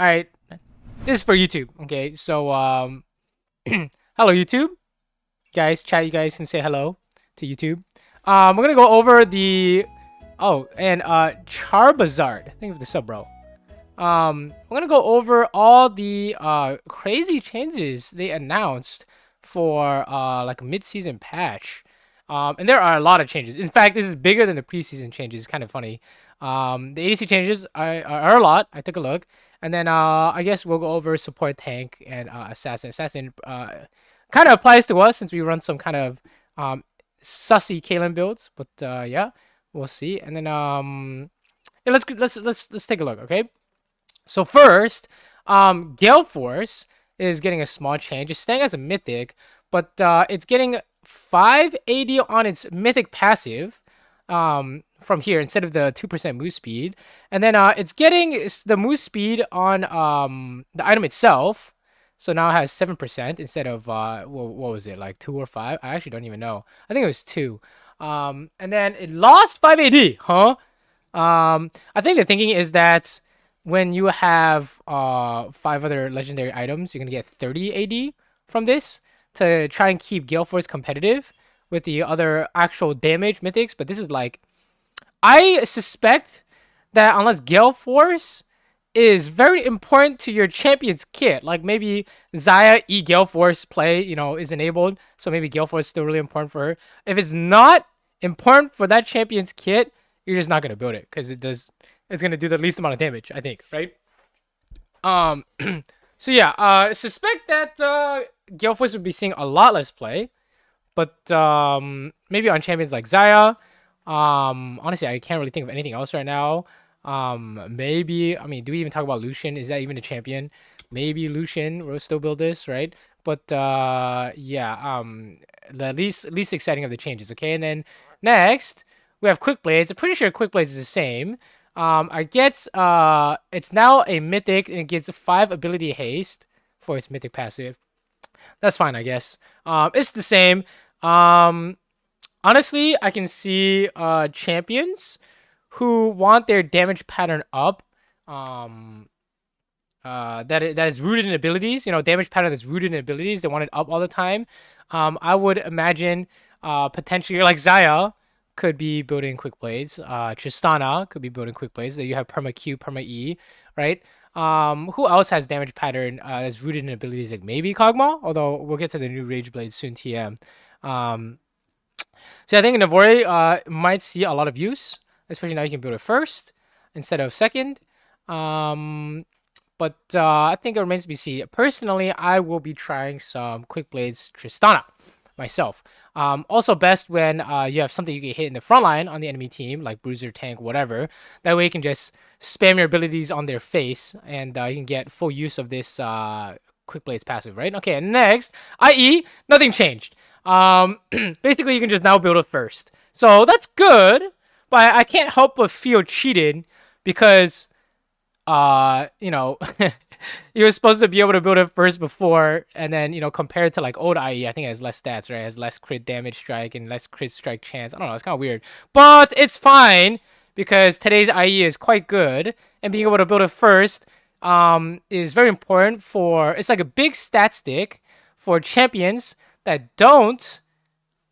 All right, this is for YouTube. Okay, so hello YouTube, guys. Chat, you guys can say hello to YouTube. We're gonna go over the and Charbazard. Think of the sub, bro. We're gonna go over all the crazy changes they announced for like a mid-season patch. And there are a lot of changes. In fact, this is bigger than the preseason changes. It's kind of funny. The ADC changes are a lot. I took a look. And then I guess we'll go over support Thaank and assassin. Assassin kind of applies to us since we run some kind of sussy Kaelin builds. But yeah, we'll see. And then yeah, let's take a look. Okay. So first, Gale Force is getting a small change. It's staying as a mythic, but it's getting 5 AD on its mythic passive from here instead of the 2% move speed. And then it's getting the move speed on the item itself. So now it has 7% instead of, what was it, like 2 or 5? I actually don't even know. I think it was 2. And then it lost 5 AD, huh? I think the thinking is that when you have 5 other legendary items, you're going to get 30 AD from this to try and keep Gale Force competitive with the other actual damage mythics. But this is like, I suspect that unless Gale Force is very important to your champion's kit, like maybe Xayah Gale Force play, is enabled, so maybe Gale Force is still really important for her. If it's not important for that champion's kit, you're just not gonna build it because it's gonna do the least amount of damage, I think, right? So yeah, I suspect that Gale Force would be seeing a lot less play, but maybe on champions like Xayah. Honestly, I can't really think of anything else right now. Maybe, I mean, do we even talk about Lucian? Is that even a champion? Maybe Lucian will still build this, right? But yeah, the least exciting of the changes. Okay, and then next we have Quickblades. I'm pretty sure Quickblades is the same. I guess it's now a mythic and it gets 5 ability haste for its mythic passive. That's fine, I guess. It's the same. Honestly, I can see champions who want their damage pattern up. That is rooted in abilities. Damage pattern that's rooted in abilities. They want it up all the time. I would imagine potentially like Xayah could be building Quickblades. Tristana could be building Quickblades. That you have perma Q, perma E, right? Who else has damage pattern that's rooted in abilities? Like maybe Kog'Maw, although we'll get to the new Rageblade soon. TM. So I think Navori might see a lot of use, especially now you can build it first instead of second. But I think it remains to be seen. Personally, I will be trying some Quickblades Tristana myself. Also best when you have something you can hit in the front line on the enemy team, like Bruiser, Tank, whatever. That way you can just spam your abilities on their face, and you can get full use of this Quickblades passive, right? Okay, and next, IE, nothing changed. Basically, you can just now build it first. So that's good, but I can't help but feel cheated because, you were supposed to be able to build it first before, and then, compared to like old IE, I think it has less stats, right? It has less crit damage strike and less crit strike chance. I don't know, it's kind of weird. But it's fine because today's IE is quite good, and being able to build it first is very important for, it's like a big stat stick for champions that don't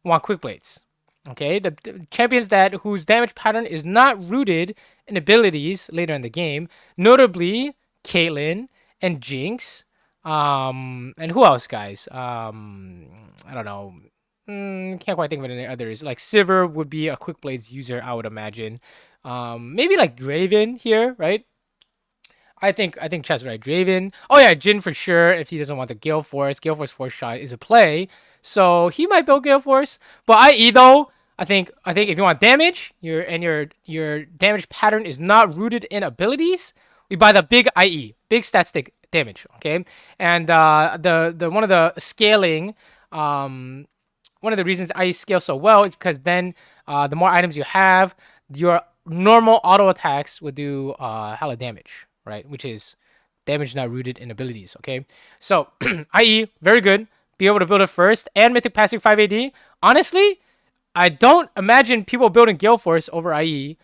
want Quickblades. Okay, the champions whose damage pattern is not rooted in abilities later in the game, notably Caitlyn and Jinx, and who else, guys? I don't know. Can't quite think of any others. Like Saber would be a Quickblades user, I would imagine. Maybe like Draven here, right? I think Chess right. Draven. Oh yeah, Jin for sure. If he doesn't want the Gale Force 4-shot is a play. So he might build Gale Force. But IE though, I think if you want damage, your damage pattern is not rooted in abilities, we buy the big IE, big stat stick damage. Okay, and the one of the scaling, one of the reasons IE scales so well is because then the more items you have, your normal auto attacks would do hella damage, right? Which is damage not rooted in abilities. Okay, so IE very good. Be able to build it first and mythic passive 5 AD. Honestly, I don't imagine people building Gale Force over IE,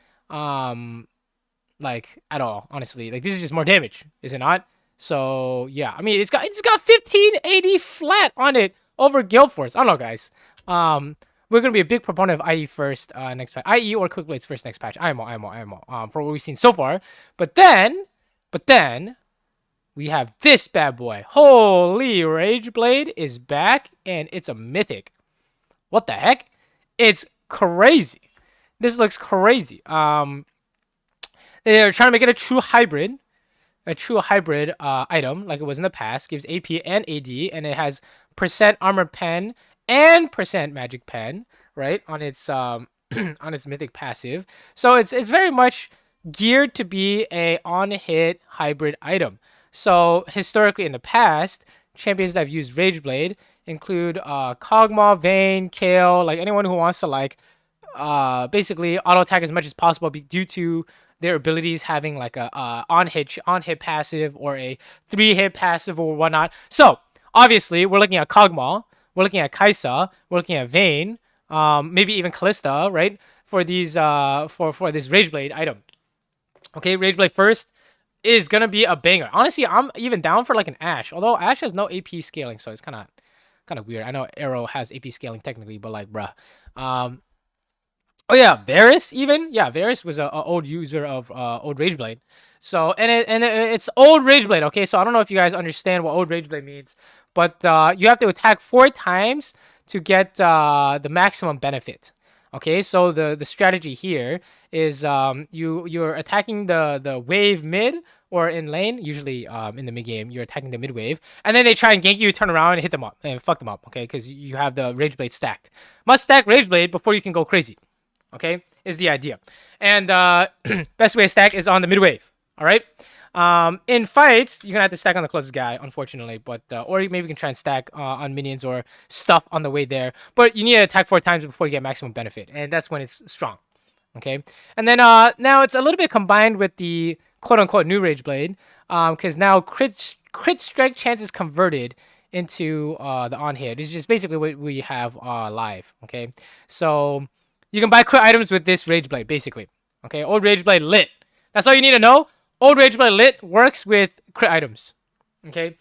like at all. Honestly, like this is just more damage, is it not? So yeah, I mean it's got 15 AD flat on it over Gale Force. I don't know, guys. We're gonna be a big proponent of IE first next patch, IE or Quickblades first next patch. IMO. For what we've seen so far, but then we have this bad boy. Holy, Rageblade is back and it's a mythic. What the heck? It's crazy. This looks crazy. They're trying to make it a true hybrid item like it was in the past. Gives AP and AD, and it has percent armor pen and percent magic pen, right, on its on its mythic passive. So it's very much geared to be a on-hit hybrid item. So historically in the past, champions that have used Rageblade include Kog'Maw, Vayne, Gale, like anyone who wants to like basically auto attack as much as possible due to their abilities having like a on hit passive or a 3-hit passive or whatnot. So obviously we're looking at Kog'Maw, we're looking at Kai'Sa, we're looking at Vayne, maybe even Kalista, right? For these for this Rageblade item. Okay, Rageblade first is gonna be a banger. Honestly, I'm even down for like an Ashe, although Ashe has no AP scaling, so it's kind of weird. I know Arrow has AP scaling technically, but like, bruh. Oh yeah, Varus even. Yeah, Varus was a old user of old Rageblade. So it's old Rageblade. Okay, so I don't know if you guys understand what old Rageblade means, but you have to attack 4 times to get the maximum benefit. Okay, so the strategy here is you're attacking the wave mid or in lane, usually in the mid game, you're attacking the mid wave, and then they try and gank you, turn around and hit them up and fuck them up. Okay, because you have the Rageblade stacked. Must stack Rageblade before you can go crazy. Okay, is the idea. And best way to stack is on the mid wave. All right. In fights, you're gonna have to stack on the closest guy, unfortunately, but or maybe you can try and stack on minions or stuff on the way there. But you need to attack 4 times before you get maximum benefit, and that's when it's strong. Okay, and then now it's a little bit combined with the quote-unquote new Rageblade, because now crit strike chance is converted into the on hit. It's just basically what we have live. Okay, so you can buy crit items with this Rageblade, basically. Okay, old Rageblade lit. That's all you need to know. Old Rageblade lit works with crit items. Okay,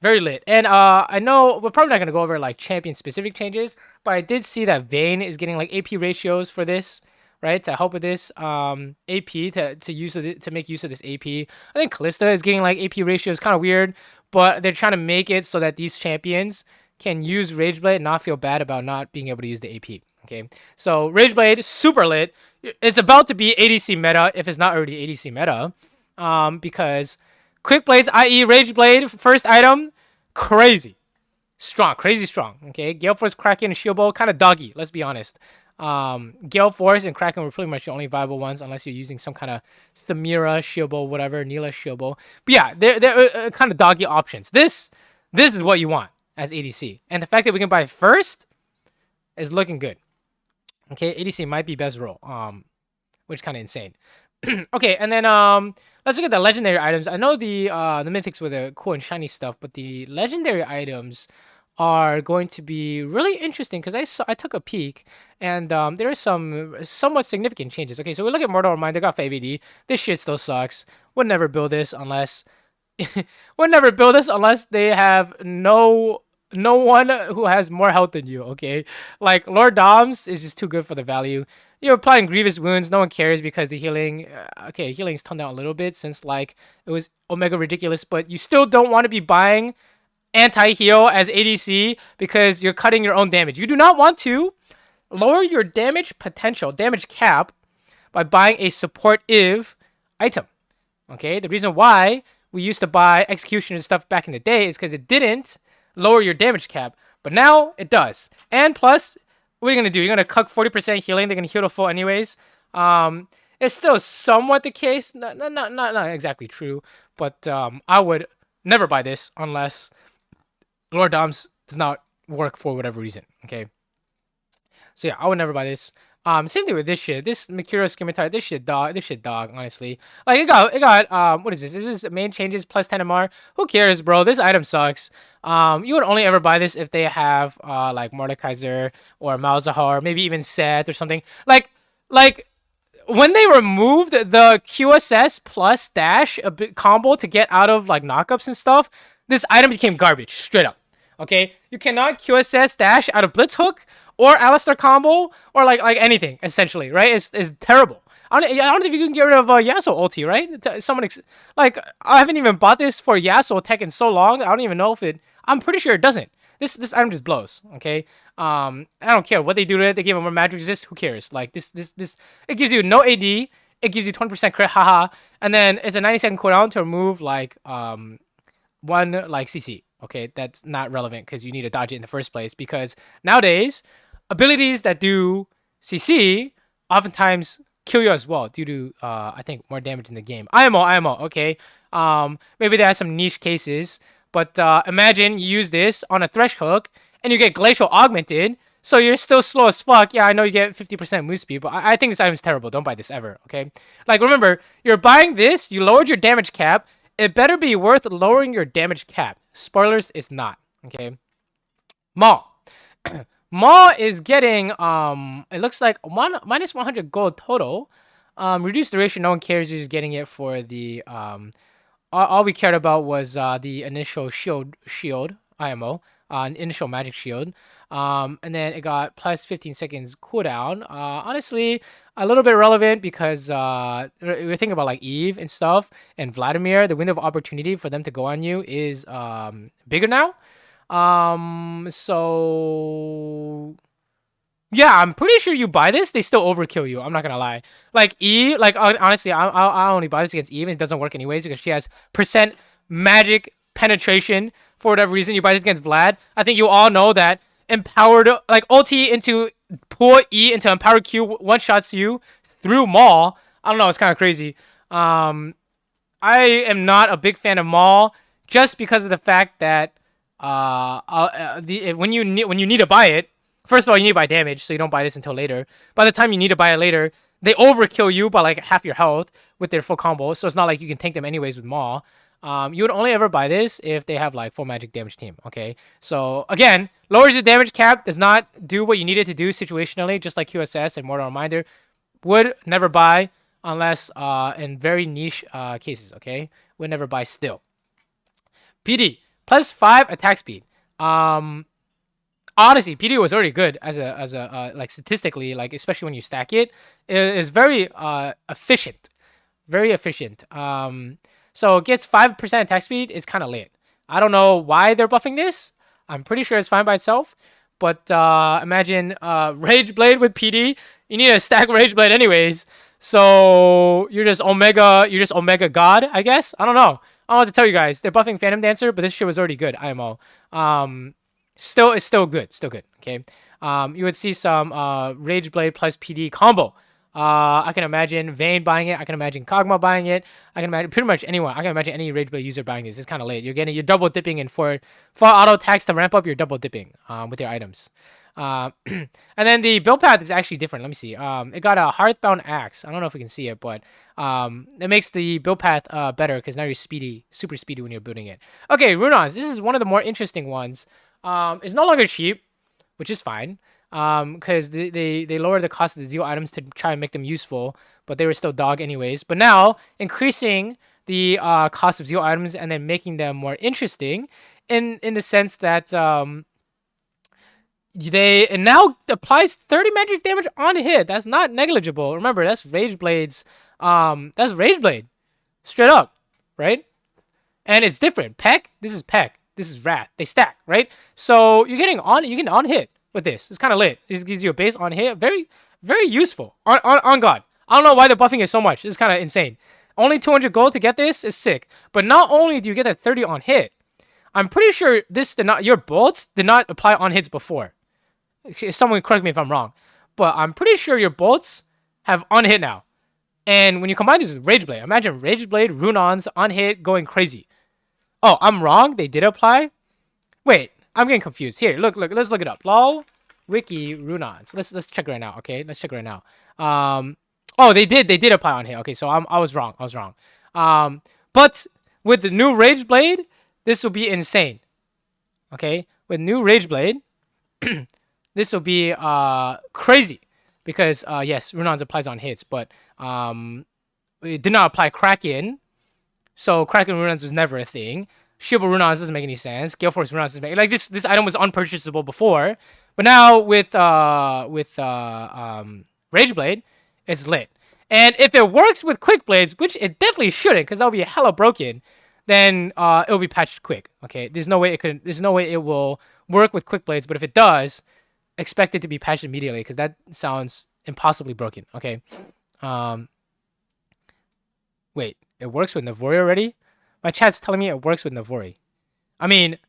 very lit. And I know we're probably not gonna go over like champion specific changes, but I did see that Vayne is getting like AP ratios for this, right? To help with this AP to make use of this AP. I think Kalista is getting like AP ratios, kind of weird, but they're trying to make it so that these champions can use Rageblade and not feel bad about not being able to use the AP. Okay, so Rageblade, super lit. It's about to be ADC meta if it's not already ADC meta, because Quickblades, i.e. Rageblade, first item, crazy strong. Okay, Gale Force, Kraken, and Shieldbow, kind of doggy. Let's be honest. Gale Force and Kraken were pretty much the only viable ones, unless you're using some kind of Samira Shieldbow, whatever, Neela Shieldbow. But yeah, they're kind of doggy options. This is what you want as ADC, and the fact that we can buy it first is looking good. Okay, ADC might be best role, which is kind of insane. Okay, and then let's look at the legendary items. I know the mythics were the cool and shiny stuff, but the legendary items are going to be really interesting because I took a peek and there are some somewhat significant changes. Okay, so we look at Mortal Remind. They got 5AD. This shit still sucks. Would never build this unless they have no one who has more health than you. Okay, like Lord Doms is just too good for the value. You're applying grievous wounds, no one cares because the healing, okay, healing's toned down a little bit since like it was Omega ridiculous, but you still don't want to be buying anti-heal as ADC because you're cutting your own damage. You do not want to lower your damage potential, damage cap, by buying a supportive item. Okay, the reason why we used to buy execution and stuff back in the day is because it didn't lower your damage cap, but now it does. And plus, what are you gonna do? You're gonna cuck 40% healing. They're gonna heal to full anyways. It's still somewhat the case. Not exactly true, but I would never buy this unless Lord Doms does not work for whatever reason. Okay, so yeah, I would never buy this. Same thing with this shit. This Mercurial Scimitar, this shit dog, honestly. Like, it got, what is this? Is this main changes plus 10 MR? Who cares, bro? This item sucks. You would only ever buy this if they have, like, Mordekaiser or Malzahar, maybe even Seth or something. Like, when they removed the QSS plus dash combo to get out of like knockups and stuff, this item became garbage, straight up. Okay, you cannot QSS dash out of Blitz Hook or Alistair combo or like anything essentially, right? It's terrible. I don't think you can get rid of Yasuo ulti, right? Someone like I haven't even bought this for Yasuo tech in so long. I don't even know if it. I'm pretty sure it doesn't. This item just blows. Okay. I don't care what they do to it. They give him more magic resist. Who cares? Like this. It gives you no AD. It gives you 20% crit. Haha. And then it's a 90-second cooldown to remove like one like CC. Okay, that's not relevant because you need to dodge it in the first place. Because nowadays, abilities that do CC oftentimes kill you as well due to I think more damage in the game. IMO. Okay. Maybe they have some niche cases, but imagine you use this on a Thresh hook and you get glacial augmented, so you're still slow as fuck. Yeah, I know you get 50% move speed, but I think this item is terrible. Don't buy this ever. Okay. Like remember, you're buying this. You lowered your damage cap. It better be worth lowering your damage cap. Spoilers, it's not. Okay. Maw. Maw is getting it looks like minus 100 gold total. Reduced duration, no one cares. You're just getting it for the all we cared about was the initial shield IMO, initial magic shield. And then it got plus 15 seconds cooldown. Honestly, a little bit relevant because we're thinking about like Eve and stuff and Vladimir. The window of opportunity for them to go on you is bigger now. So yeah, I'm pretty sure you buy this, they still overkill you. I'm not gonna lie. Like Eve, like honestly, I only buy this against Eve, and it doesn't work anyways because she has percent magic penetration for whatever reason. You buy this against Vlad. I think you all know that empowered like ulti into poor E into empowered Q one shots you through Maul. I don't know, it's kind of crazy. I am not a big fan of Maul just because of the fact that when you need to buy it, first of all, you need to buy damage, so you don't buy this until later. By the time you need to buy it later, they overkill you by like half your health with their full combo, so it's not like you can tank them anyways with Maw. You would only ever buy this if they have like full magic damage team, okay? So again, lowers your damage cap, does not do what you need it to do situationally, just like QSS and Mortal Reminder. Would never buy unless in very niche cases, okay? Would never buy still. PD. Plus 5 attack speed. Honestly, PD was already good as a like statistically, like especially when you stack it. It is very efficient. Very efficient. So it gets 5% attack speed. It's kind of lit. I don't know why they're buffing this. I'm pretty sure it's fine by itself. But imagine Rageblade with PD. You need to stack Rageblade anyways. So you're just Omega God, I guess. I don't know. I don't know what to tell you guys. They're buffing Phantom Dancer, but this shit was already good. IMO. It's still good. Okay. You would see some Rageblade plus PD combo. I can imagine Vayne buying it. I can imagine Kog'Maw buying it. I can imagine pretty much anyone. I can imagine any Rageblade user buying this. It's kind of late. You're double dipping, and for auto attacks to ramp up, you're double dipping with your items. And then the build path is actually different. Let me see. It got a Hearthbound Axe. I don't know if we can see it, but it makes the build path better because now you're super speedy when you're building it. Okay, Runaans. This is one of the more interesting ones. It's no longer cheap, which is fine. Because they lowered the cost of the Zeal items to try and make them useful, but they were still dog anyways. But now increasing the cost of Zeal items and then making them more interesting in the sense that it now applies 30 magic damage on hit. That's not negligible. Remember, that's Rageblade's that's Rageblade. Straight up, right? And it's different. Peck, this is Peck. This is Wrath. They stack, right? So you can on hit with this. It's kind of lit. It just gives you a base on hit. Very, very useful. On God. I don't know why they're buffing it so much. This is kind of insane. Only 200 gold to get this is sick. But not only do you get that 30 on hit, I'm pretty sure your bolts did not apply on hits before. Someone correct me if I'm wrong. But I'm pretty sure your bolts have on hit now. And when you combine this with Rageblade, imagine Rageblade, Runaan's on hit going crazy. Oh, I'm wrong? They did apply? Wait, I'm getting confused. Here, look, let's look it up. LOL, Wiki, Runaan. So let's check right now, okay? Let's check right now. Oh, they did apply on hit. Okay, so I was wrong. But with the new Rageblade, this will be insane. Okay? With new Rageblade, this will be crazy. Because yes, Runaan's applies on hits, but It did not apply Kraken, so Kraken Runaans was never a thing. Shieldbow Runaans doesn't make any sense. Gale Force Runaans doesn't make like this item was unpurchasable before, but now with Rageblade, it's lit. And if it works with Quickblades, which it definitely shouldn't, because that'll be hella broken, then it'll be patched quick. Okay, there's no way it will work with Quickblades, but if it does, expect it to be patched immediately, because that sounds impossibly broken. Okay. Wait, it works with Navori already? My chat's telling me it works with Navori. I mean,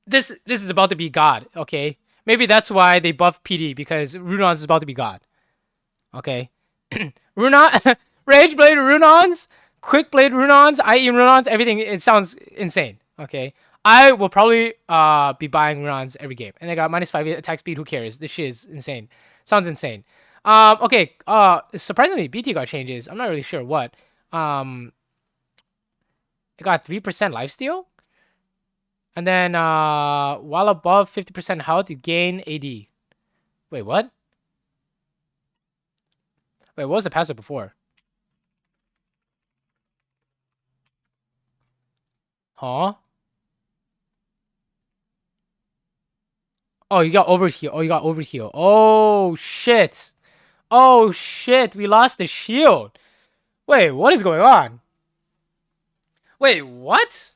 this is about to be God, okay? Maybe that's why they buffed PD, because Runaan is about to be God. Okay? Runaan, Rageblade Runaans, Quickblade Runaans, IE Runaans, everything, it sounds insane, okay? I will probably be buying Runaans every game. And they got -5 attack speed, who cares? This shit is insane. Sounds insane. Okay, surprisingly, BT got changes. I'm not really sure what. It got 3% lifesteal. And then while above 50% health, you gain AD. Wait, what? Wait, what was the passive before? Huh? Oh, you got overheal. Oh, you got overheal. Oh, shit. Oh, shit. We lost the shield. Wait, what is going on? Wait, what?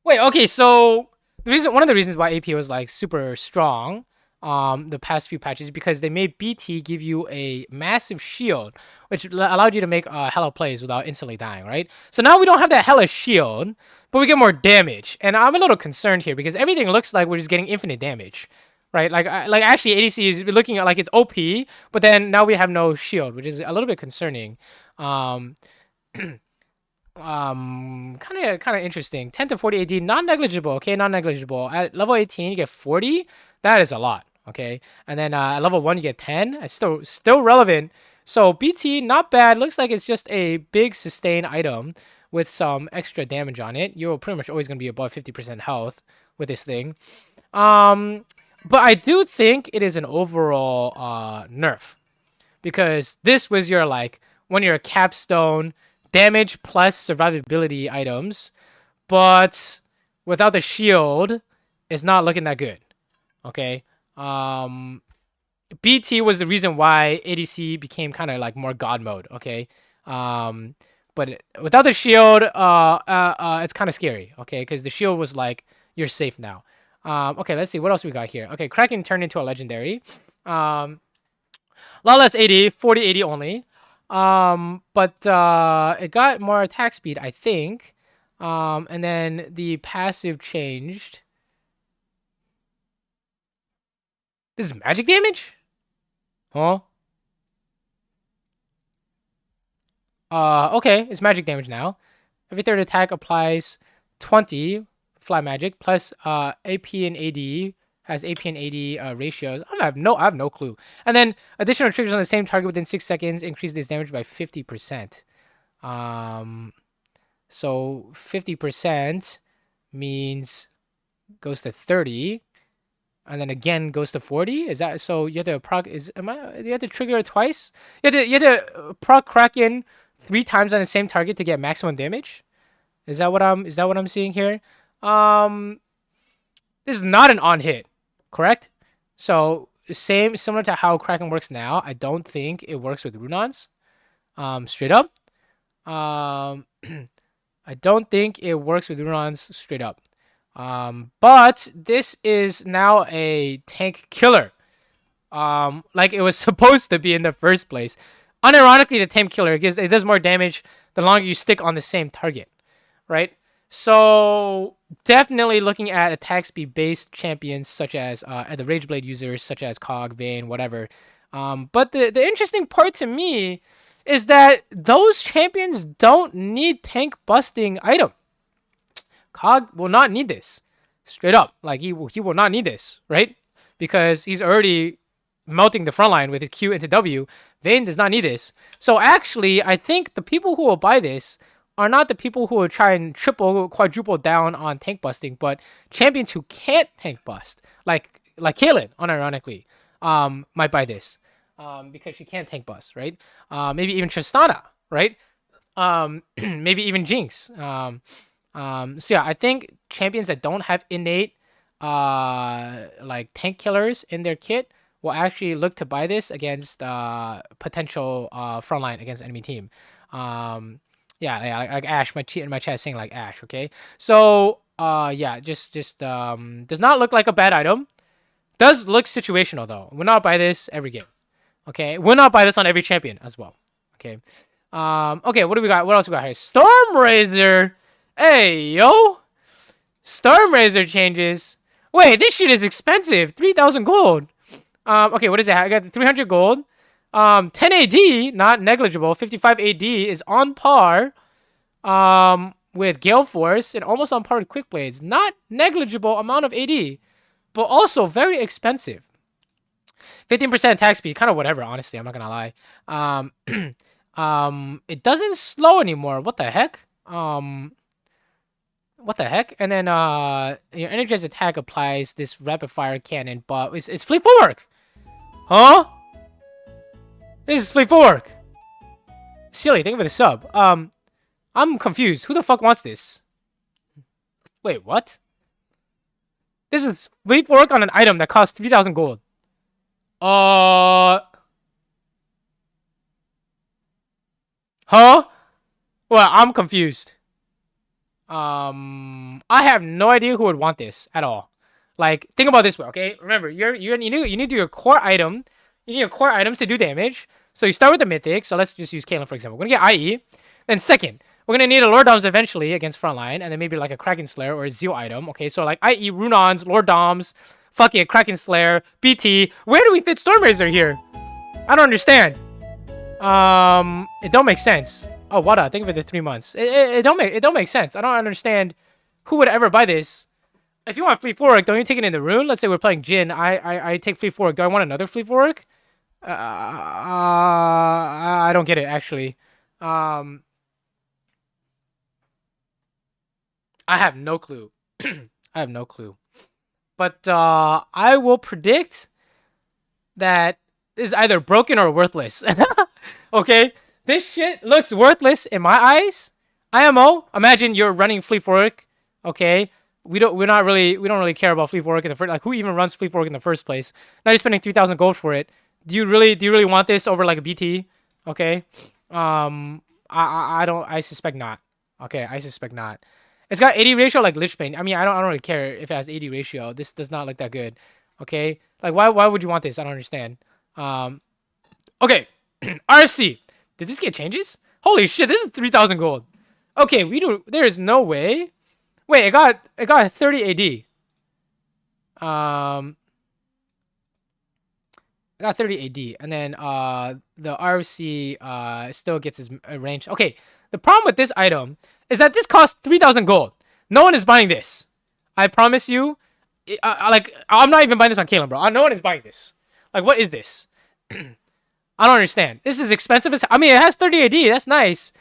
Wait, okay, so one of the reasons why AP was like super strong the past few patches is because they made BT give you a massive shield, which allowed you to make hella plays without instantly dying, right? So now we don't have that hella shield, but we get more damage. And I'm a little concerned here because everything looks like we're just getting infinite damage. Right, like actually ADC is looking at like it's OP, but then now we have no shield, which is a little bit concerning. Kind of interesting. 10 to 40 AD, non-negligible. Okay, non-negligible. At level 18, you get 40. That is a lot. Okay, and then at level 1, you get 10. It's still relevant. So BT, not bad. Looks like it's just a big sustain item with some extra damage on it. You're pretty much always gonna be above 50% health with this thing. But I do think it is an overall nerf, because this was your like one of your capstone damage plus survivability items, but without the shield, it's not looking that good. Okay. BT was the reason why ADC became kind of like more god mode. Okay. But without the shield, it's kind of scary. Okay, because the shield was like you're safe now. Okay, let's see what else we got here. Okay, Kraken turned into a legendary. Lot less AD, 40 AD only. But it got more attack speed, I think. And then the passive changed. This is magic damage? Huh? Okay, it's magic damage now. Every third attack applies 20 fly magic plus AP and AD has AP and AD ratios. I have no clue. And then additional triggers on the same target within 6 seconds increase this damage by 50%. So 50% means goes to 30, and then again goes to 40. Is that so? You have to proc you have to trigger it twice. You have to proc Kraken 3 times on the same target to get maximum damage. Is that what I'm seeing here? This is not an on hit, correct? So similar to how Kraken works now. I don't think it works with Runaans. Straight up. I don't think it works with Runaans straight up. But this is now a tank killer. Like it was supposed to be in the first place. Unironically, the tank killer, because it does more damage the longer you stick on the same target, right? So definitely looking at attack speed based champions such as the Rageblade users such as Kog, Vayne, whatever. But the interesting part to me is that those champions don't need tank busting item. Kog will not need this. Straight up. Like he will not need this, right? Because he's already melting the front line with his Q into W. Vayne does not need this. So actually, I think the people who will buy this are not the people who will try and quadruple down on tank busting, but champions who can't tank bust, like Kaylin, unironically, might buy this. because she can't tank bus, right? Maybe even Tristana, right? Maybe even Jinx. So yeah, I think champions that don't have innate like tank killers in their kit will actually look to buy this against potential frontline against enemy team. Yeah, like Ash, my cheat in my chat saying like Ash, okay? So yeah, just does not look like a bad item. Does look situational though. Will not buy this every game. Okay, will not buy this on every champion as well. Okay. Okay, what do we got? What else we got here? Stormrazor. Hey, yo. Stormrazor changes. Wait, this shit is expensive. 3,000 gold. Okay, what is it? I got 300 gold. 10 AD, not negligible. 55 AD is on par with Gale Force and almost on par with Quickblades. Not negligible amount of AD, but also very expensive. 15% attack speed, kind of whatever, honestly. I'm not gonna lie. It doesn't slow anymore. What the heck? What the heck? And then your energized attack applies this rapid fire cannon, but it's fleet footwork. Huh? This is fleet footwork. Silly, thank you for the sub. I'm confused. Who the fuck wants this? Wait, what? This is fleet footwork on an item that costs 3,000 gold. Huh? Well, I'm confused. I have no idea who would want this at all. Like, think about it this way, okay? Remember, you need your core item. You need your core items to do damage. So you start with the mythic. So let's just use Caitlyn for example. We're gonna get IE. Then second, we're gonna need a Lord Doms eventually against frontline, and then maybe like a Kraken Slayer or a Zeal item. Okay, so like IE, Runaans, Lord Doms, fucking a Kraken Slayer, BT. Where do we fit Stormrazor here? I don't understand. It don't make sense. Oh, Wada, thank you for the 3 months. It don't make sense. I don't understand who would ever buy this. If you want fleet fork, don't you take it in the rune? Let's say we're playing Jin. I take fleet fork. Do I want another fleet fork? I don't get it actually. I have no clue. I have no clue. But I will predict that is either broken or worthless. Okay, this shit looks worthless in my eyes. IMO. Imagine you're running fleet fork. Okay, we don't really care about fleet fork in the first. Like, who even runs fleet fork in the first place? Now you're spending 3,000 gold for it. Do you really want this over like a BT? Okay, I suspect not. Okay, I suspect not. It's got 80 ratio like Lichbane. I mean, I don't really care if it has 80 ratio. This does not look that good. Okay, like why would you want this? I don't understand. Okay, RFC. Did this get changes? Holy shit, this is 3,000 gold. Okay, there is no way. Wait, it got 30 AD. I got 30 AD, and then the RFC still gets his range. Okay, the problem with this item is that this costs 3,000 gold. No one is buying this. I promise you. Like, I'm not even buying this on Caitlyn, bro. No one is buying this. Like, what is this? I don't understand. This is expensive as... I mean, it has 30 AD. That's nice.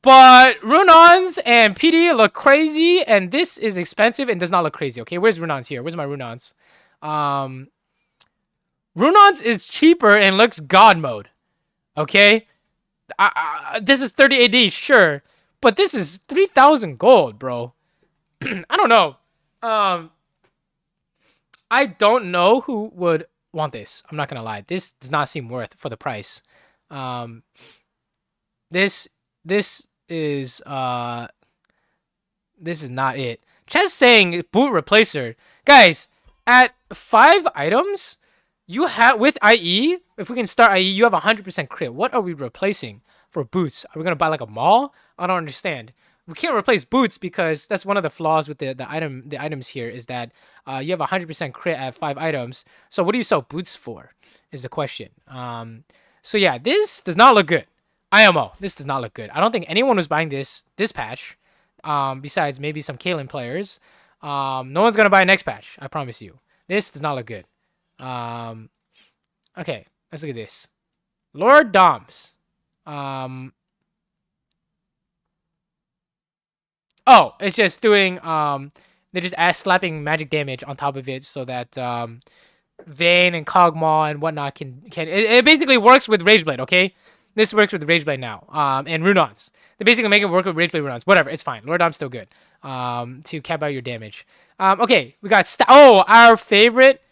But Runaans and PD look crazy, and this is expensive and does not look crazy. Okay, where's Runaans here? Where's my Runaans? Runaans is cheaper and looks God mode. Okay? This is 30 AD, sure. But this is 3,000 gold, bro. I don't know. I don't know who would want this. I'm not gonna lie. This does not seem worth for the price. This is not it. Just saying boot replacer. Guys, at 5 items, you have with IE, if we can start IE, you have 100% crit. What are we replacing for boots? Are we gonna buy like a Maul? I don't understand. We can't replace boots because that's one of the flaws with the items here is that you have 100% crit at 5 items. So what do you sell boots for? Is the question. So yeah, this does not look good. IMO, this does not look good. I don't think anyone was buying this patch. Besides maybe some Caitlyn players. No one's gonna buy next patch. I promise you. This does not look good. Okay, let's look at this. Lord Doms. Oh, it's just doing they're just slapping magic damage on top of it so that Vayne and Kog'Maw and whatnot can it basically works with Rageblade, okay? This works with Rageblade now. And Runaans. They basically make it work with Rageblade Runaans. Whatever, it's fine. Lord Dom's still good. To cap out your damage. Okay, we got our favorite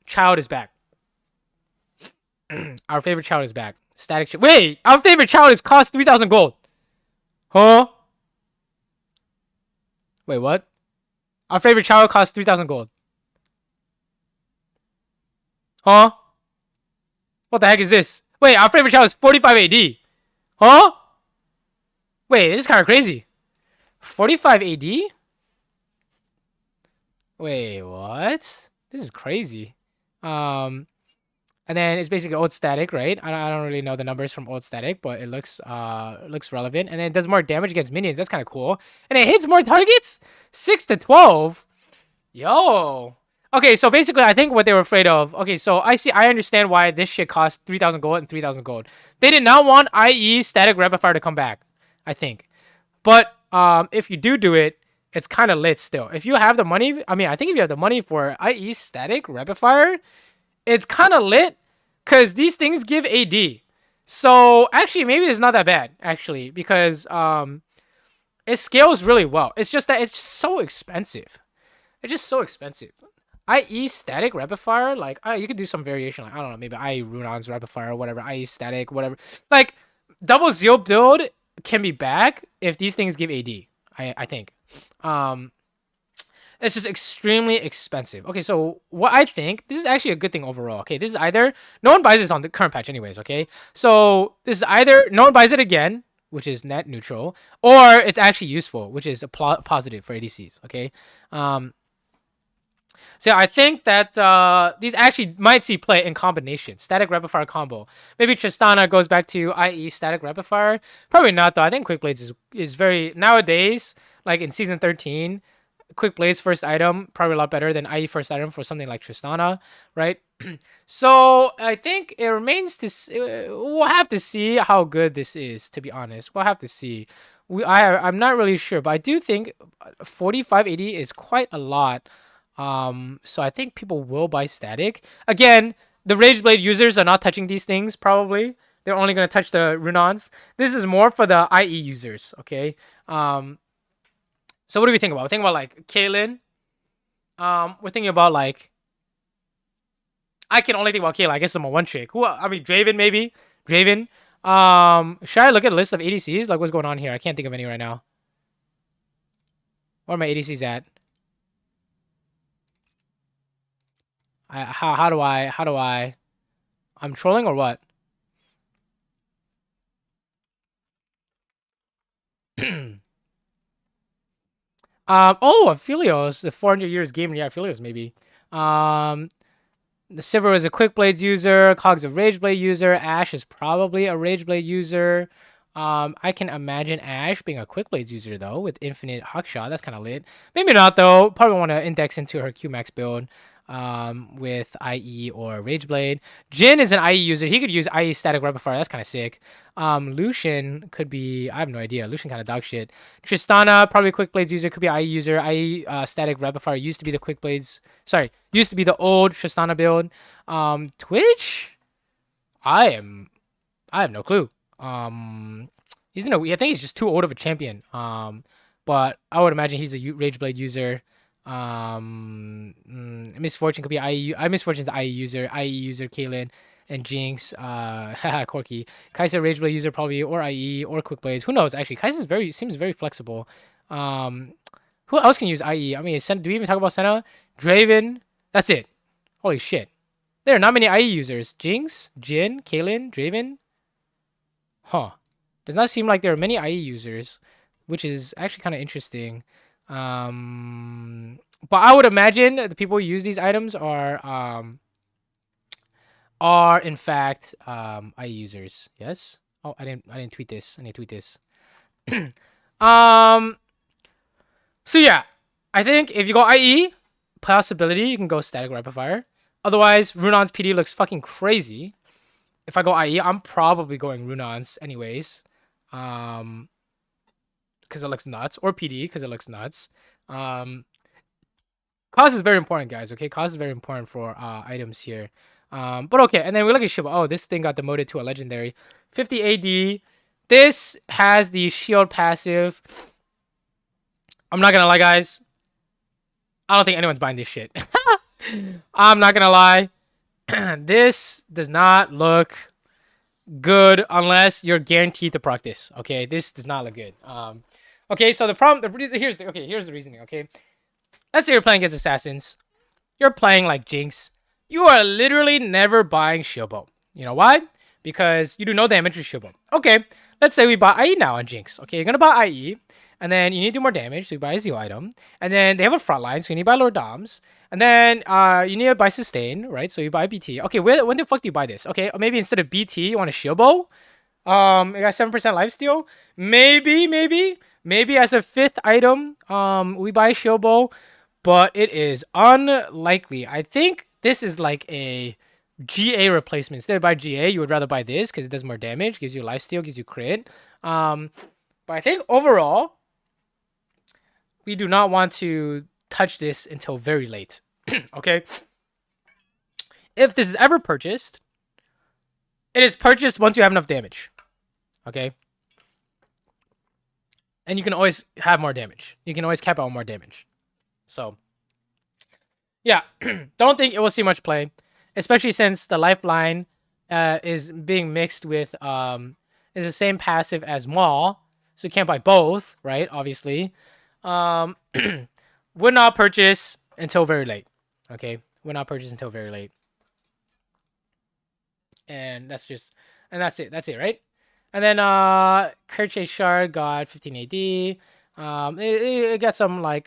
child is back. Our favorite child is back. Statikk Shiv. Wait, our favorite child is cost 3,000 gold. Huh? Wait, what? Our favorite child costs 3,000 gold. Huh? What the heck is this? Wait, our favorite child is 45 AD. Huh? Wait, this is kind of crazy. 45 AD? Wait, what? This is crazy. And then it's basically old Statikk, right? I don't really know the numbers from old Statikk, but it looks relevant. And then it does more damage against minions. That's kind of cool. And it hits more targets. 6 to 12. Yo. Okay, so basically, I think what they were afraid of. Okay, so I understand why this shit cost 3,000 gold and 3,000 gold. They did not want IE Statikk Rapid Fire to come back, I think. But if you do it, it's kind of lit still. If you have the money, I mean, I think if you have the money for IE Statikk Rapid Fire, it's kind of lit because these things give AD. So actually, maybe it's not that bad actually because it scales really well. It's just that it's just so expensive. It's just so expensive. IE Statikk Rapid Fire, like you could do some variation, like I don't know, maybe IE Runaan's Rapid Fire or whatever, IE Statikk, whatever. Like double Zeal build can be back if these things give AD. I think. It's just extremely expensive. Okay, so what I think, this is actually a good thing overall. Okay, this is either no one buys this on the current patch anyways. Okay, so this is either no one buys it again, which is net neutral, or it's actually useful, which is a positive for ADCs. Okay, so I think that these actually might see play in combination. Statikk Rapid Fire combo. Maybe Tristana goes back to IE Statikk Rapid Fire. Probably not though. I think Quickblades is very nowadays, like in season 13. Quickblades first item probably a lot better than IE first item for something like Tristana, right? So I think it remains to we'll have to see how good this is. To be honest, we'll have to see. I'm not really sure, but I do think 45 AD is quite a lot. So I think people will buy Statikk. Again, the Rageblade users are not touching these things. Probably they're only gonna touch the Runaans. This is more for the IE users. Okay. So what do we think about? We're thinking about like Kaylin. We're thinking about like I can only think about Kaylin. I guess I'm a one trick. Draven maybe. Draven. Should I look at a list of ADCs? Like what's going on here? I can't think of any right now. Where are my ADCs at? How do I? I'm trolling or what? Aphelios, the 400 years game. Yeah, Aphelios maybe. The Saber is a Quickblades user. Cog's a Rageblade user. Ashe is probably a Rageblade user. I can imagine Ashe being a Quickblades user though, with infinite Hawkshot. That's kind of lit. Maybe not though. Probably want to index into her Qmax build. With IE or Rageblade. Jhin is an IE user. He could use IE Statikk Rapid Fire. That's kind of sick. Lucian could be... I have no idea. Lucian kind of dog shit. Tristana, probably Quickblades user. Could be IE user. IE Statikk Rapid Fire used to be the Quickblades... Sorry. Used to be the old Tristana build. Twitch? I have no clue. He's in a... I think he's just too old of a champion. But I would imagine he's a Rageblade user. Misfortune could be IE. Misfortune's the IE user. IE user Kaylin and Jinx. Corky. Kai'Sa Rageblade user probably, or IE or Quickblades. Who knows? Actually, Kai'Sa seems very flexible. Who else can use IE? I mean, do we even talk about Senna? Draven. That's it. Holy shit. There are not many IE users. Jinx, Jhin, Kaylin, Draven. Huh. Does not seem like there are many IE users, which is actually kind of interesting. But I would imagine the people who use these items are in fact IE users. Yes. Oh, I didn't tweet this. I need to tweet this. So yeah, I think if you go IE, possibility you can go Statikk Rapid Fire. Otherwise, Runaan's PD looks fucking crazy. If I go IE, I'm probably going Runaan's anyways. Because it looks nuts, or PD because it looks nuts. Cost is very important, guys. Okay, cost is very important for items here. But okay, and then we look at Shieldbow. Oh, this thing got demoted to a legendary. 50 AD. This has the shield passive. I'm not gonna lie, guys. I don't think anyone's buying this shit. I'm not gonna lie. This does not look good unless you're guaranteed to proc this. Okay, this does not look good. Okay, so the problem. Here's the reasoning. Okay, let's say you're playing against assassins. You're playing like Jinx. You are literally never buying Shieldbow. You know why? Because you do no damage with Shieldbow. Okay, let's say we buy IE now on Jinx. Okay, you're gonna buy IE, and then you need to do more damage, so you buy a Zeal item. And then they have a front line, so you need to buy Lord Doms. And then you need to buy Sustain, right? So you buy BT. Okay, when the fuck do you buy this? Okay, maybe instead of BT, you want a Shieldbow. You got 7% lifesteal. Maybe as a 5th item, we buy Shieldbow. But it is unlikely. I think this is like a GA replacement. Instead of buy GA, you would rather buy this because it does more damage, gives you lifesteal, gives you crit. But I think overall, we do not want to touch this until very late. Okay? If this is ever purchased, it is purchased once you have enough damage. Okay? And you can always have more damage. You can always cap out more damage. So, yeah, don't think it will see much play, especially since the lifeline is being mixed with is the same passive as Maw, so you can't buy both, right? Obviously, would not purchase until very late. Okay, would not purchase until very late, and that's it. That's it, right? And then Kerche Shard got 15 AD. It got some like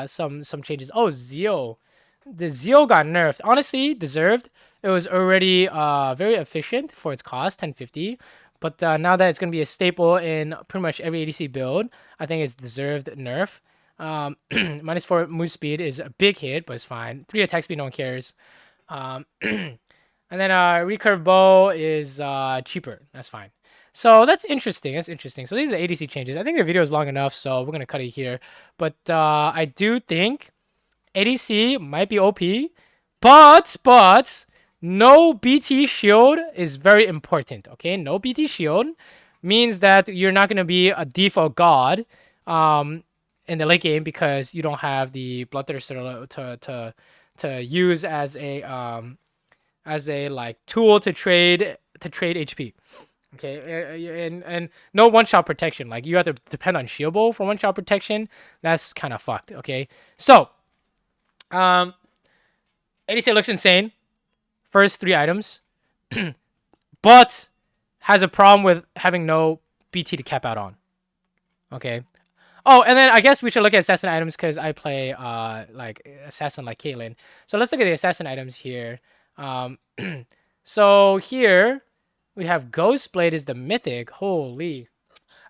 some changes. Oh, Zeal. The Zeal got nerfed. Honestly, deserved. It was already very efficient for its cost, 1050. But now that it's gonna be a staple in pretty much every ADC build, I think it's deserved nerf. -4 move speed is a big hit, but it's fine. 3 attack speed, no one cares. And then recurve bow is cheaper. That's fine. So that's interesting. So these are ADC changes. I think the video is long enough, so we're gonna cut it here. But I do think ADC might be OP, but no BT shield is very important. Okay, no BT shield means that you're not gonna be a default god in the late game because you don't have the Bloodthirster to use as a like tool to trade HP. Okay, and no one-shot protection. Like, you have to depend on Shieldbow for one-shot protection. That's kind of fucked, okay? So, ADC looks insane. First 3 items. But has a problem with having no BT to cap out on. Okay? Oh, and then I guess we should look at assassin items because I play, like, assassin like Caitlyn. So, let's look at the assassin items here. So, here we have Ghostblade is the mythic. Holy.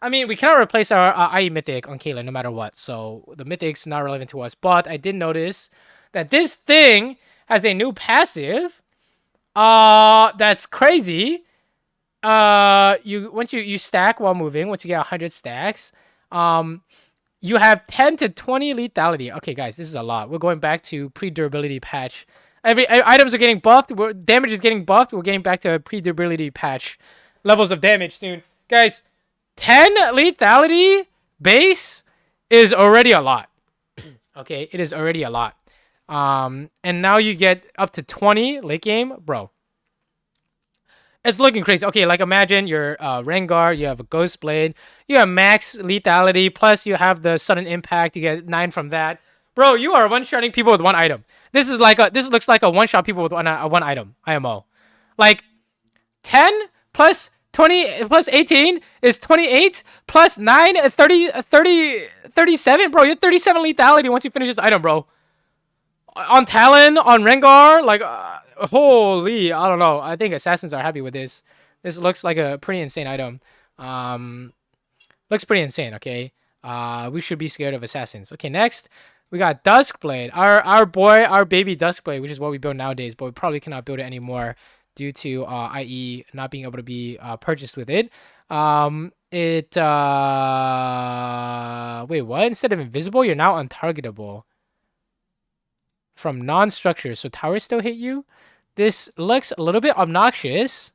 I mean, we cannot replace our IE mythic on Caitlyn no matter what. So the mythic's not relevant to us. But I did notice that this thing has a new passive. That's crazy. Once you stack while moving, once you get 100 stacks, you have 10 to 20 lethality. Okay, guys, this is a lot. We're going back to pre-durability patch. Every items are getting buffed. Damage is getting buffed. We're getting back to pre-durability patch levels of damage soon. Guys, 10 lethality base is already a lot. Okay, it is already a lot. And now you get up to 20 late game. Bro, it's looking crazy. Okay, like imagine you're Rengar, you have a Ghostblade, you have max lethality, plus you have the sudden impact. You get 9 from that. Bro, you are one-shotting people with 1 item. This looks like a one-shot people with one item IMO. Like 10 plus 20 plus 18 is 28 plus 9 37. Bro, you're 37 lethality once you finish this item, bro. On Talon, on Rengar, like holy, I don't know. I think assassins are happy with this. This looks like a pretty insane item. Looks pretty insane, okay? We should be scared of assassins. Okay, next we got Duskblade, our baby Duskblade, which is what we build nowadays, but we probably cannot build it anymore due to IE not being able to be purchased with it. Wait, what? Instead of invisible, you're now untargetable. from non-structures. So towers still hit you. This looks a little bit obnoxious.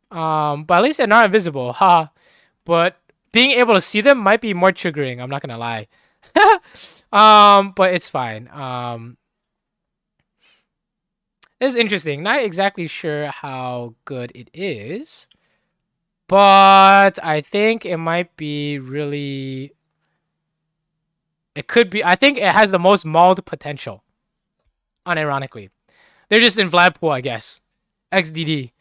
But at least they're not invisible. Ha. But being able to see them might be more triggering. I'm not gonna lie. But it's fine. This is interesting. Not exactly sure how good it is, but I think it might be really. It could be. I think it has the most mauled potential. Unironically, they're just in Vlad pool, I guess. XDD.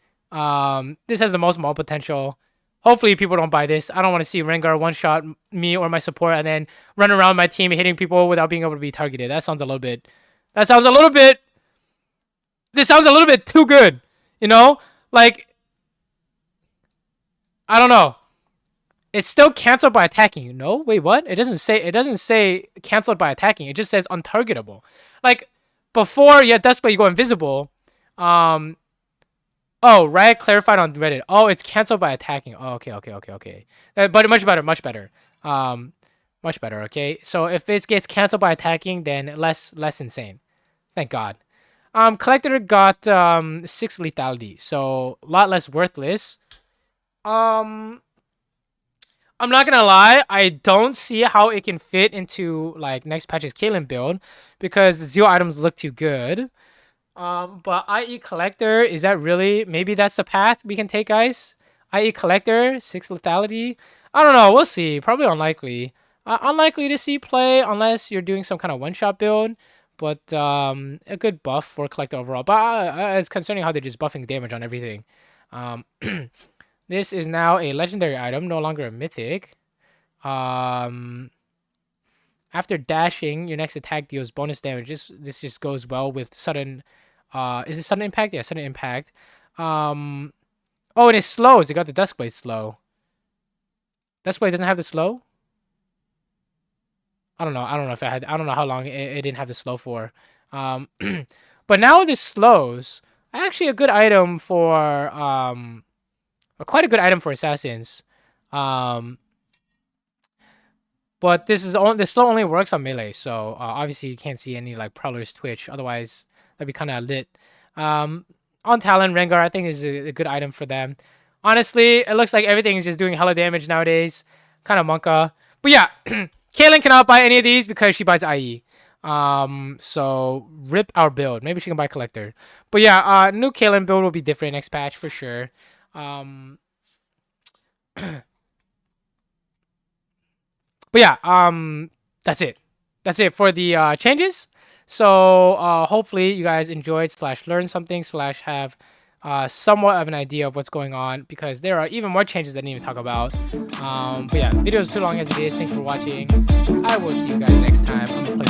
This has the most mauled potential. Hopefully people don't buy this. I don't want to see Rengar one-shot me or my support and then run around my team hitting people without being able to be targeted. That sounds a little bit. This sounds a little bit too good. You know? Like, I don't know. It's still canceled by attacking. No? Wait, what? It doesn't say canceled by attacking. It just says untargetable. Like, before, yeah, that's why you go invisible. Oh, Riot clarified on Reddit. Oh, it's canceled by attacking. Oh, okay. But much better. Much better, okay? So if it gets canceled by attacking, then less insane. Thank God. Collector got 6 lethality, so a lot less worthless. I'm not gonna lie, I don't see how it can fit into like next patch's Kaelin build because the 0 items look too good. But IE Collector, is that really? Maybe that's the path we can take, guys. IE Collector, 6 lethality. I don't know. We'll see. Probably unlikely. Unlikely to see play unless you're doing some kind of one-shot build. But a good buff for Collector overall. But it's concerning how they're just buffing damage on everything. This is now a legendary item, no longer a mythic. After dashing, your next attack deals bonus damage. This just goes well with sudden. Is it sudden impact? Yeah, sudden impact. Oh, and it slows. It got the Duskblade slow. Duskblade doesn't have the slow. I don't know. I don't know if it had. I don't know how long it didn't have the slow for. But now this slows. Actually, a good item for quite a good item for assassins. But this slow only works on melee, so obviously you can't see any like prowlers twitch. Otherwise, that'd be kind of lit. On Talon, Rengar, I think is a good item for them. Honestly, it looks like everything is just doing hella damage nowadays. Kind of monka. But yeah, Kaelin cannot buy any of these because she buys IE. So rip our build. Maybe she can buy Collector. But yeah, new Kaelin build will be different next patch for sure. But yeah, that's it. That's it for the changes. So hopefully you guys enjoyed / learned something / have somewhat of an idea of what's going on because there are even more changes that I didn't even talk about. But yeah, the video is too long as it is. Thanks for watching. I will see you guys next time on the